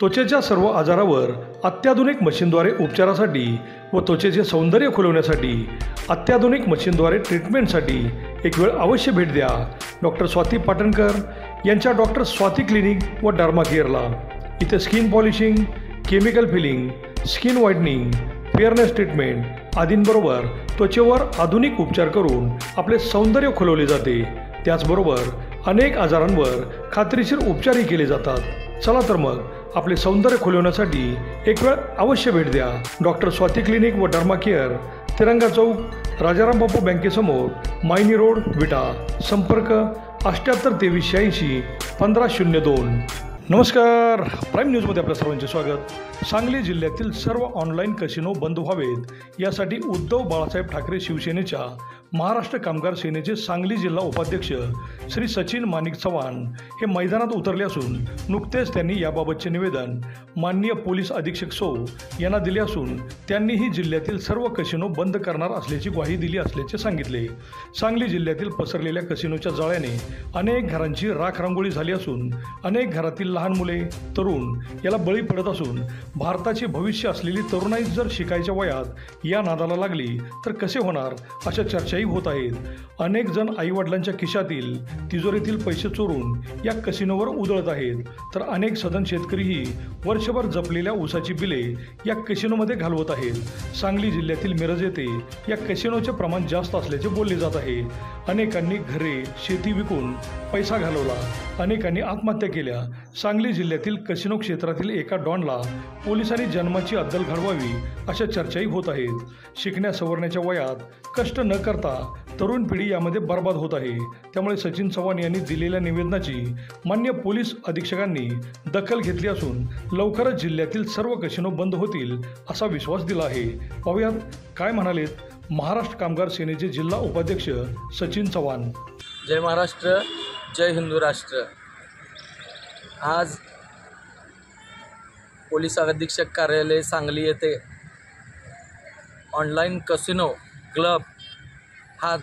त्वचेच्या सर्व आजारावर अत्याधुनिक मशीनद्वारे उपचारासाठी व त्वचेचे सौंदर्य खुलवण्यासाठी अत्याधुनिक मशीनद्वारे ट्रीटमेंटसाठी एक वेळ अवश्य भेट द्या डॉक्टर स्वाती पाटणकर यांच्या डॉक्टर स्वाती क्लिनिक व डर्मा केअरला। इथे skin polishing, chemical peeling, skin whitening, fairness treatment आदींबरोबर त्वचेवर आधुनिक उपचार करून आपले सौंदर्य खुलवले जाते। त्याचबरोबर अनेक आजारांवर खात्रीशीर उपचारही केले जातात। चला तर मग आपले सौंदर्य खुलवण्यासाठी एक वेळ अवश्य भेट द्या डॉक्टर स्वाती क्लिनिक व डर्मा केअर, तिरंगा चौक, राजाराम बापू बँकेसमोर, मायनी रोड, विटा। संपर्क 78 23 86 1502। नमस्कार, प्राईम न्यूजमध्ये आपल्या सर्वांचे स्वागत। सांगली जिल्ह्यातील सर्व ऑनलाईन कसिनो बंद व्हावेत यासाठी उद्धव बाळासाहेब ठाकरे शिवसेनेच्या महाराष्ट्र कामगार सेनेचे सांगली जिल्हा उपाध्यक्ष श्री सचिन माणिक चव्हाण हे मैदानात उतरले असून नुकतेच त्यांनी याबाबतचे निवेदन माननीय पोलीस अधीक्षक सौ यांना दिले असून त्यांनीही जिल्ह्यातील सर्व कसिनो बंद करणार असल्याची ग्वाही दिली असल्याचे सांगितले। सांगली जिल्ह्यातील पसरलेल्या कसिनोच्या जाळ्याने अनेक घरांची राखरांगोळी झाली असून अनेक घरातील लहान मुले, तरुण याला बळी पडत असून भारताचे भविष्य असलेली तरुणाई जर शिकायच्या वयात या नादाला लागली तर कसे होणार अशा चर्चाही होत आहेत। अनेक जण आईवडिलांच्या खिशातील तिजोरीतील पैसे चोरून या कसिनोवर उधळत आहेत, तर अनेक सधन शेतकरीही वर्षभर जपलेल्या ऊसाची बिले या कसिनोमध्ये घालवत आहेत। सांगली जिल्ह्यातील मिरज येथे या कसिनोचे प्रमाण जास्त असल्याचे बोलले जात आहे। अनेकांनी घरे, शेती विकून पैसा घालवला, अनेकांनी आत्महत्या केल्या। सांगली जिल्ह्यातील कसिनो क्षेत्रातील एका डॉनला पोलिसांनी जन्माची अद्दल घडवावी अशा चर्चाही होत आहेत। शिकण्या सवरण्याच्या वयात कष्ट न करता तरुण पिढी यामध्ये बर्बाद होत आहे। त्यामुळे सचिन चव्हाण यांनी दिलेल्या निवेदनाची मान्य पोलीस अधीक्षकांनी दखल घेतली असून लवकरच जिल्ह्यातील सर्व कसिनो बंद होतील असा विश्वास दिला आहे। पाहुयात काय म्हणालेत महाराष्ट्र कामगार सेनेचे जिल्हा उपाध्यक्ष सचिन चव्हाण। जय महाराष्ट्र, जय हिंदू राष्ट्र। आज पोलीस अधीक्षक कार्यालय सांगली येथे ऑनलाईन कसिनो क्लब हा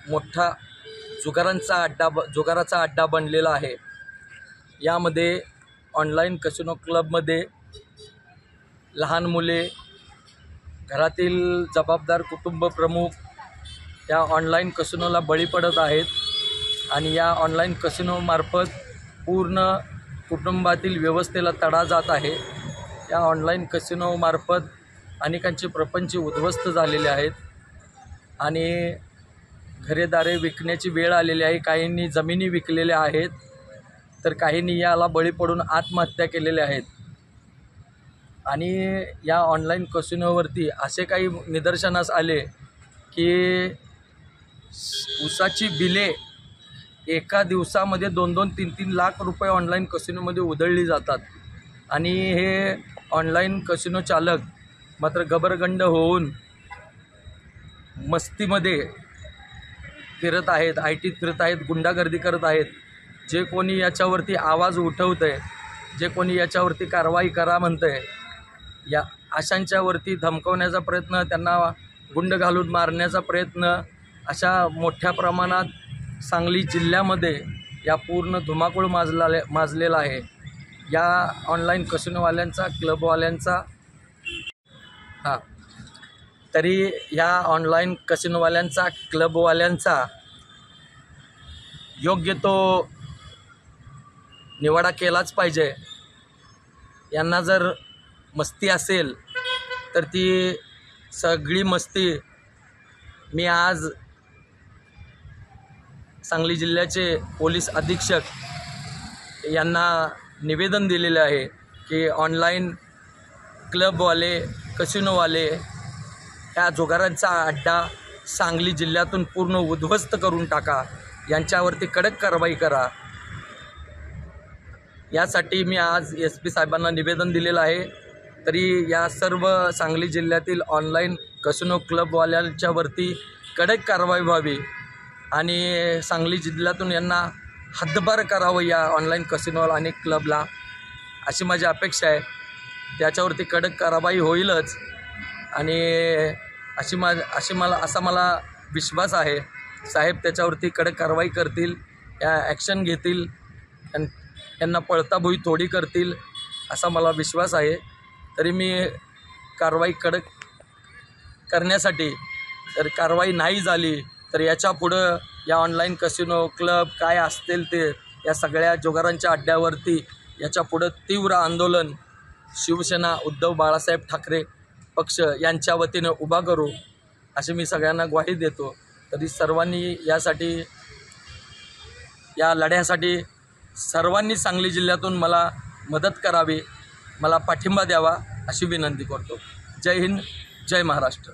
मोठा जुगाराचा अड्डा बनलेला आहे। यामध्ये ऑनलाईन कसिनो क्लबमध्ये लहान मुले, घरातील जबाबदार कुटुंब प्रमुख या ऑनलाईन कसिनोला बळी पडत आहेत आणि या ऑनलाईन कसिनोमार्फत पूर्ण कुटुंबातील व्यवस्थेला तडा जात आहे। या ऑनलाईन कसिनोमार्फत अनेकांचे प्रपंच उद्ध्वस्त झालेले आहेत आणि घरेदारे विकण्याची वेळ आलेली आहे। काहींनी जमिनी विकलेल्या आहेत, तर काहींनी याला बळी पडून आत्महत्या केलेल्या आहेत। आणि या ऑनलाईन कसिनोवरती असे काही निदर्शनास आले की ऊसाची बिले एका दिवसामध्ये 2-2, 3-3 लाख रुपये ऑनलाईन कसिनोमध्ये उधळली जातात आणि हे ऑनलाईन कसिनो चालक मात्र गबरगंड होऊन मस्तीमध्ये फिरत आहेत, आयटीत फिरत आहेत, गुंडागर्दी करत आहेत। जे कोणी याच्यावरती आवाज उठवत आहे, जे कोणी याच्यावरती कारवाई करा म्हणतं आहे, या अशांच्यावरती धमकवण्याचा प्रयत्न, त्यांना गुंड घालून मारण्याचा प्रयत्न अशा मोठ्या प्रमाणात सांगली जिल्ह्यामध्ये या पूर्ण धुमाकूळ माजलेला आहे। या ऑनलाईन कसिनोवाल्यांचा, क्लबवाल्यांचा तरी या ऑनलाईन कसिनोवाल्यांचा, क्लबवाल्यांचा योग्य तो निवाडा केलाच पाहिजे। यांना जर मस्ती असेल तर ती सगळी मस्ती मी आज सांगली जिल्ह्याचे पोलीस अधीक्षक यांना निवेदन दिलेले आहे की ऑनलाईन क्लबवाले, कसिनोवाले ह्या जुगारांचा अड्डा सांगली जिल्ह्यातून पूर्ण उद्ध्वस्त करून टाका, यांच्यावरती कडक कारवाई करा। यासाठी मी आज SP साहेबांना निवेदन दिलेलं आहे। तरी या सर्व सांगली जिल्ह्यातील ऑनलाईन कसिनो क्लबवाल्यांच्यावरती कडक कारवाई व्हावी आणि सांगली जिल्ह्यातून यांना हद्दपार करावं या ऑनलाईन कसिनो आणि क्लबला, अशी माझी अपेक्षा आहे। त्याच्यावरती कडक कारवाई होईलच आणि असा मला विश्वास आहे। साहेब त्याच्यावरती कडक कारवाई करतील, या ॲक्शन घेतील, यांना पळताभुई थोडी करतील असा मला विश्वास आहे. तरी मी कारवाई कडक करण्यासाठी, तर कारवाई नाही झाली तर याच्या पुढं या ऑनलाईन कसिनो क्लब काय असतील ते या सगळ्या जुगारांच्या अड्ड्यावरती याच्या पुढं तीव्र आंदोलन शिवसेना उद्धव बाळासाहेब ठाकरे पक्ष यांच्या वतीने उभा करू अशी मी सगळ्यांना ग्वाही देतो. तरी सर्वांनी या लढ्यासाठी सर्वांनी सांगली जिल्ह्यातून मला मदत करावी, मला पाठिंबा द्यावा अशी विनंती करतो. जय हिंद, जय महाराष्ट्र.